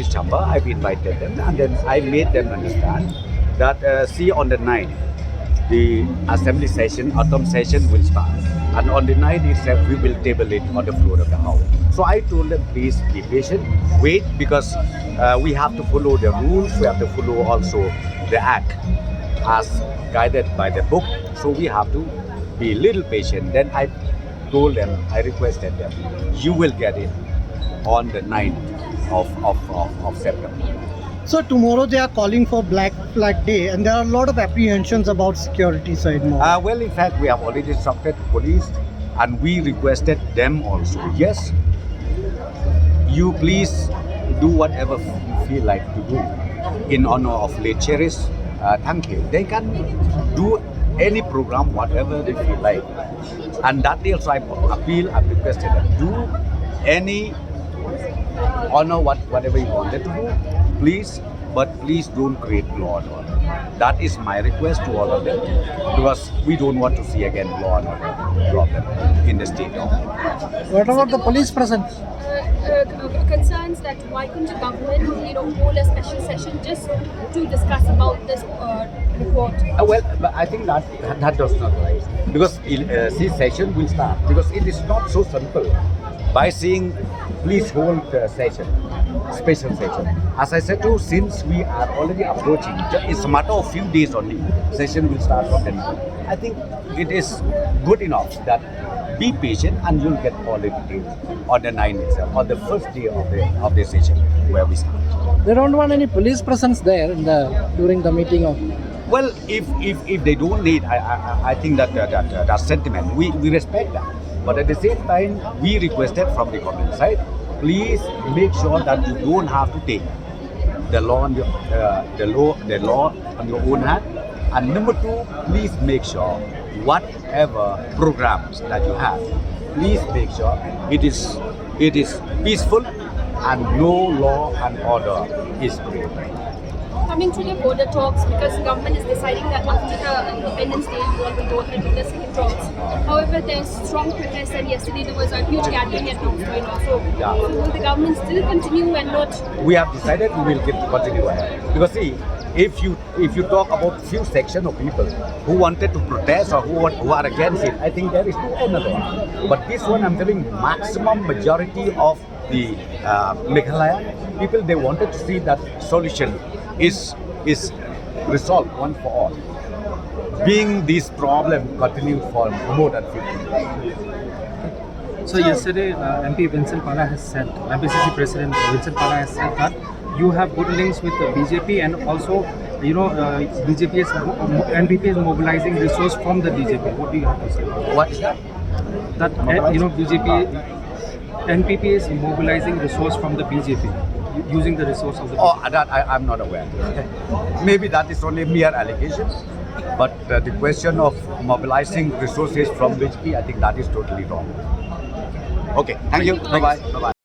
police chamber, I've invited them, and then I made them understand that see, on the 9th, the assembly session, autumn session will start, and on the 9th itself we will table it on the floor of the house. So I told them, please be patient, wait, because we have to follow the rules, we have to follow also the act as guided by the book. So we have to be a little patient. Then I told them, I requested them, you will get it on the 9th of September. So tomorrow they are calling for Black Flag Day, and there are a lot of apprehensions about security side now. Well, in fact, we have already instructed police, and we requested them also. Yes, you please do whatever you feel like to do in honor of late Cheris. Thank you. They can do any program, whatever they feel like. And that day also I appeal and requested them, do any honor whatever you wanted to do, please, but please don't create law and order. That is my request to all of them, because we don't want to see again law and order problem in the state. What about the police presence? Concerns that why couldn't the government, hold a special session just to discuss about this report? Well, but I think that does not rise, because this session will start, because it is not so simple. By saying, please hold the session, special session. As I said to you, since we are already approaching, it's a matter of few days only, session will start from then. I think it is good enough that be patient and you'll get all the details on the 9th itself, on the first day of the session where we start. They don't want any police presence there during the meeting of. Well, if they don't need, I think that sentiment, we respect that. But at the same time, we requested from the government side, please make sure that you don't have to take the law on the law on your own hand. And number two, please make sure whatever programs that you have, please make sure it is peaceful and no law and order is breached. Coming to the border talks, because the government is deciding that after the Independence Day, you want to go ahead with the second talks. However, there's strong protest, and yesterday there was a huge gathering at North Point also. Yeah. So will the government still continue and not? We have decided we will continue ahead. Because see, if you talk about few section of people who wanted to protest or who are against it, I think there is no another one. But this one, I'm telling maximum majority of the Meghalaya people, they wanted to see that solution is resolved once for all. Being this problem continued for more than 50 years. So yesterday, MP Vincent Pala has said, MPCC President Vincent Pala has said that you have good links with the BJP, and also, NPP is mobilizing resource from the BJP. What do you have to say? What is that? That NPP is mobilizing resource from the BJP, using the resource of the BJP. Oh, that I'm not aware. Maybe that is only mere allegation. But the question of mobilizing resources from BJP, I think that is totally wrong. Okay, thank you. Bye-bye. Bye-bye.